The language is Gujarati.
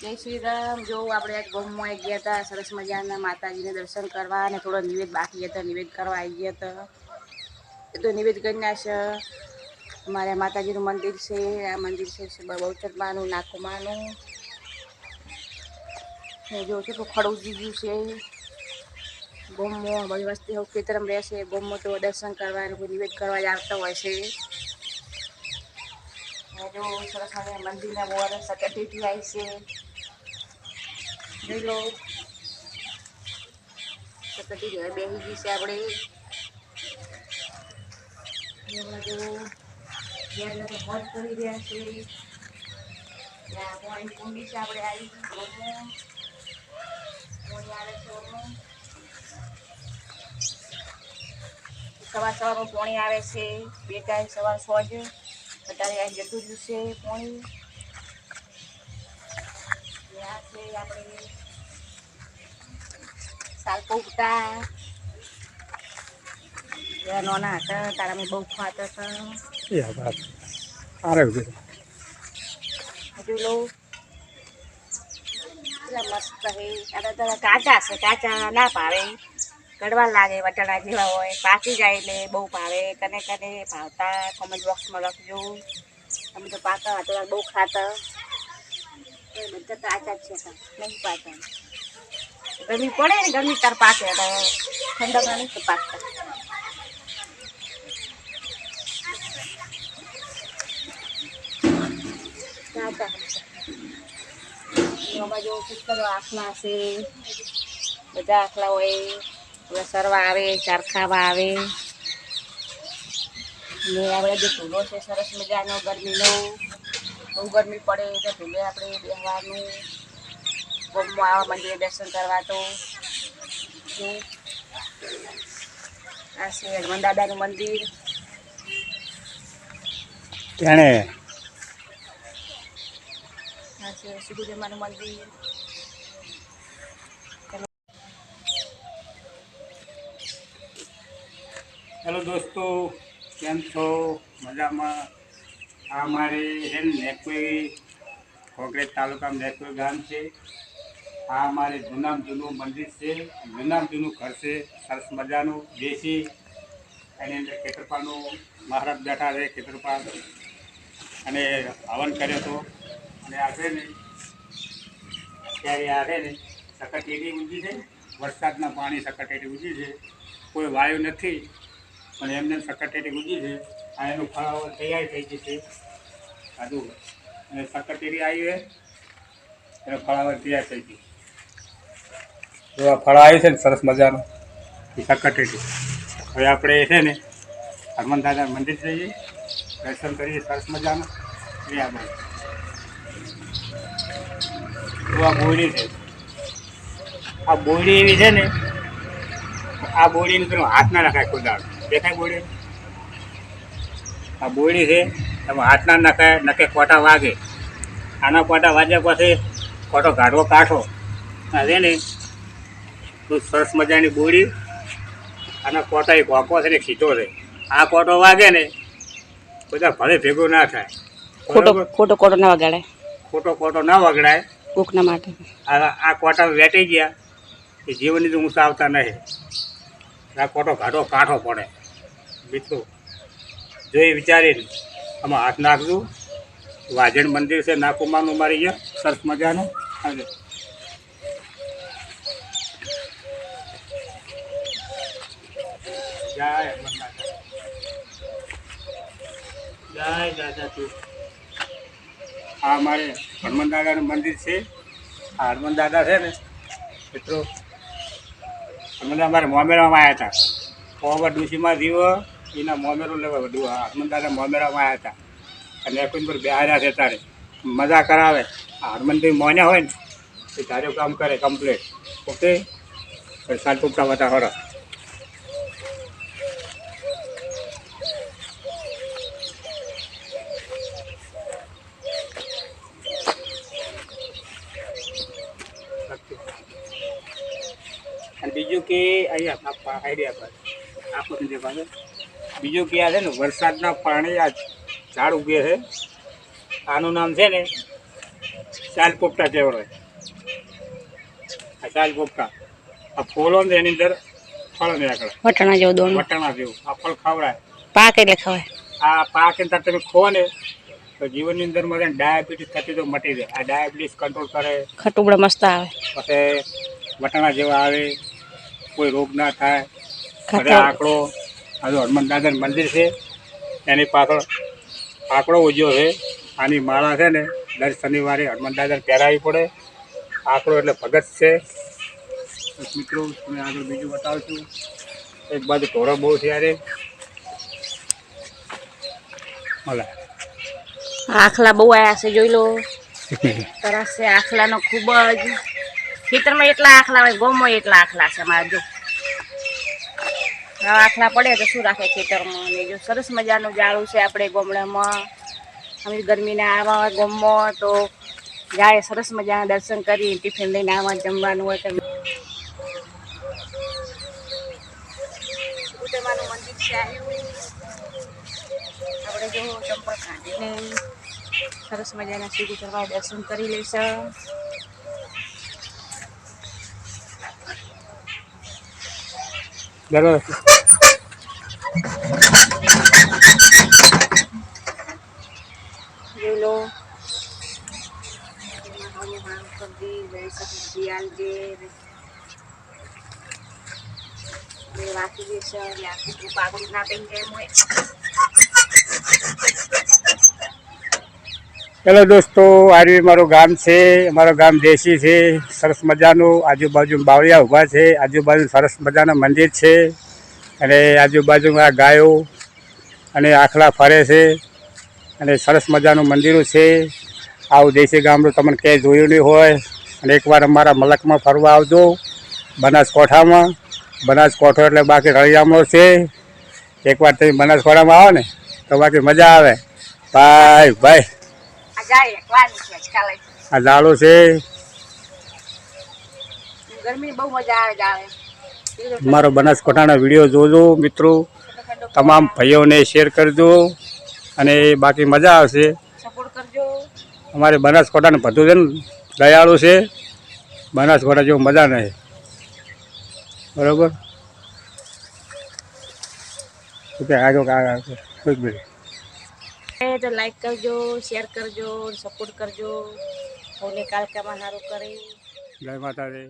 જય શ્રી રામ। જો આપણે ગોમમાં આવી ગયા હતા, સરસ મજાના માતાજીને દર્શન કરવા અને થોડો નિવેદ બાકી હતો, નિવેદ કરવા આવી ગયા હતા। એ તો નિવેદ કરી નાશે। અમારે માતાજીનું મંદિર છે, આ મંદિર છે બહુચરમાનું નાકુમાનું। જો કેટલું ખડુજી ગયું છે ગોમમાં, બધી વસ્તી હવે ખેતરમાં રહેશે। ગોમમાં તો દર્શન કરવા અને કોઈ નિવેદ કરવા જ આવતા હોય છે। જો સરસ મજાના મંદિરના બોર સકટેટી આવી છે, જોઈ લો। સકટેટી ઘરે બેસી ગઈ છે આપણે। મોજ કરી રહ્યા છે। પાણી કુંડી છે આપણે આવી ગોમમાં, પાણી આવે છે ઓમાં। સવાર સવારમાં પાણી આવે છે, બે ટાઈમ સવાર સોજ અત્યારે આ જતું રહ્યું છે પાણી। આ છે આપણે સાલપોપટા, નાના હતા તારા અમે બહુ ખાતા હતા। જોઈ લો કેટલા મસ્ત છે। તારા કાચા છે, કાચા ના ભાવે, કડવા લાગે, વટાણા જેવા હોય। પાકી જાય એટલે બહુ ભાવે। કને કને ભાવતા કોમેન્ટ બોક્સમાં લખજો। અમે તો પાકા હતા બહુ ખાતા, બધા કાચા જ છે, નહીં પાકા। ગરમી પડે ને, ગરમી તાર પાકે, ઠંડક નહીં પાકતા। એમાં જો પુષ્કળ આખલા છે, બધા આખલા હોય, સરવા આવે, ચારખાવા આવે। ને આપણે જે ધૂલો છે સરસ મજાનો ગરમીનો, બહુ ગરમી પડે તો ધૂલે આપણે બેસવાનું। ગોમમાં આવા મંદિરે દર્શન કરવા તો આ છે હનુમાન દાદાનું મંદિર। આ છે સિદ્ધિદેવનું મંદિર। હેલો દોસ્તો, કેમ છો? મજામાં? આ અમારે છે ને નેકવી, કોંકરેજ તાલુકામાં નેકવી ગામ છે। આ અમારે જૂનામાં જૂનું મંદિર છે, જૂનામાં જૂનું ઘર છે, સરસ મજાનું દેશી। એની અંદર ખેતરપાળનું મહારાજ બેઠા છે, ખેતરપાળ અને હવન કર્યો હતો। અને આ છે ને ત્યારે આ છે ને સકટેટી ઊંચી છે, વરસાદના પાણી સકટેટી ઊંચી છે, કોઈ વાયુ નથી પણ એમને સકટેટી ઊંચી છે। આ એનું ફળાવર તૈયાર થઈ ગઈ છે આજુ, અને સકટેટી આવી છે, એનું ફળાવર તૈયાર થઈ ગયું। જો આ ફળ આવ્યું છે ને સરસ મજાનું એ સકટેટી। હવે આપણે છે ને હનુમાન દાદા મંદિર જઈએ, દર્શન કરીએ સરસ મજાનું। આ બાજુ તો આ બોયડી છે, આ બોયડી એવી છે ને, આ બોયડીને પેલો હાથ ના નખાય કોઈ દાડો, દેખાય બોયડી? આ બોયડી છે, તમે હાથ ના નખાય, નખે કોટા વાગે। આના કોટા વાગ્યા પછી કોટો ગાઢવો કાઢો આ છે ને તો સરસ મજાની બોયડી। આના કોટા એક વાંકો છે ને સીધો છે, આ કોટો વાગે ને બધા ભલે ભેગો ના થાય। ખોટો કોટો ના વગાડે, ખોટો કોટો ના વગડાય કોકના માટે। આ કોટા વેટી ગયા એ જીવનની તો ઊંચા આવતા નહીં। આ કોટો ઘાટો કાઢો પડે મિત્રો, જોઈ વિચારીને આમાં હાથ નાખજો। વાજણ મંદિર છે નાકુમાનું મારી ગયા સરસ મજાનું। અને જય હનુમાન દાદા, જય દાદા તું। આ અમારે હનુમાન દાદાનું મંદિર છે। આ હનુમાન દાદા છે ને મિત્રો, હનુમાન અમારે મોમેરામાં આવ્યા હતા। પોવર ડુસીમાં જીવો એના મોમેરો લેવા હનુમાન દાદા મોમેરામાં આવ્યા હતા, અને કોઈ પર બેહાર્યા છે તારે મજા કરાવે। આ હનુમાનભાઈ મોન્યા હોય ને એ તારું કામ કરે કમ્પ્લીટ। ઓકે, સાત ટૂંકા વટા હરો અને બીજું કે અહીંયા આઈડિયા પર આપો જે પાસે બીજું કે આ છે ને વરસાદના પાણી આ ઝાડ ઉગે છે, આનું નામ છે ને સાલપોપટા કહેવાય। આ સાલ પોપટા આ ફૂલો ને એની અંદર ફળ નીકળે વટાણા જેવું દોણું વટાણા જેવું આ ફળ ખવડાય પાક એટલે ખવાય. આ પાક અંદર તમે ખો ને તો જીવનની અંદર મને ડાયાબિટીસ થતી તો મટી જાય. આ ડાયાબિટીસ કંટ્રોલ કરે. ખટુબડા મસ્ત આવે. પછી વટાણા જેવા આવે, કોઈ રોગ ના થાય. અને આંકડો આ જો હનુમાન દાદાનું મંદિર છે એની પાછળ આંકડો ઉજ્યો છે. આની માળા છે ને દર શનિવારે હનુમાન દાદાને પહેરાવી પડે. આંકડો એટલે ભગત છે. મિત્રો તમે આગળ બીજું બતાવું છું. એક બાજુ ઢોરો બહુ છે યારે ઓલા આખલા બહુ આયા છે, જોઈ લો. સરસ છે આખલાનો ખૂબ જ. ખેતરમાં એટલા આખલા હોય, ગોમમાં એટલા આખલા છે અમારે. જો આવા આખલા પડે તો શું રાખે ખેતરમાં. અને જો સરસ મજાનું ઝાડું છે આપણે ગામડામાં. અમે ગરમીના આવા ગામમાં તો જાય સરસ મજાના દર્શન કરી ટિફિન લઈને આવા જમવાનું હોય તો. ઉતરવાનું મંદિર છે આવ્યું. આપણે જો ચંપલ કાઢીને સરસ મજાના શ્રી ગુજરવા દર્શન કરી લઈશું. બરાબર જોઈ લો. વાંચી દેશે આખી પાગડી ના પૈ જાય હોય. હેલો દોસ્તો, આરવી મારું ગામ છે. અમારું ગામ દેશી છે, સરસ મજાનું. આજુબાજુ બાવળિયા ઊભા છે, આજુબાજુ સરસ મજાનું મંદિર છે. અને આજુબાજુમાં ગાયો અને આખલા ફરે છે. અને સરસ મજાનું મંદિરો છે. આવું દેશી ગામડું તમને ક્યાંય જોયું નહીં હોય. અને એકવાર અમારા મલકમાં ફરવા આવજો, બનાસકાંઠામાં. બનાસકાંઠો એટલે બાકી રળિયામણો છે. એકવાર તમે બનાસકાંઠામાં આવો ને તો બાકી મજા આવે. ભાઈ ભાઈ આ ઝાડો છે. ગરમી બહુ મજા આવે. મારો બનાસકાંઠાના વિડીયો જોજો મિત્રો. તમામ ભાઈઓને શેર કરજો અને બાકી મજા આવશે. સપોર્ટ કરજો. અમારે બનાસકાંઠાને બધું છે ને દયાળુ છે. બનાસકાંઠા જેવું મજા નહીં. બરાબર. ઓકે આગળ કોઈક મિનિટ તો લાઈક કરજો, શેર કરજો, સપોર્ટ કરજો. ઓને કાલ કામાં સારું કરે. જય માતાજી.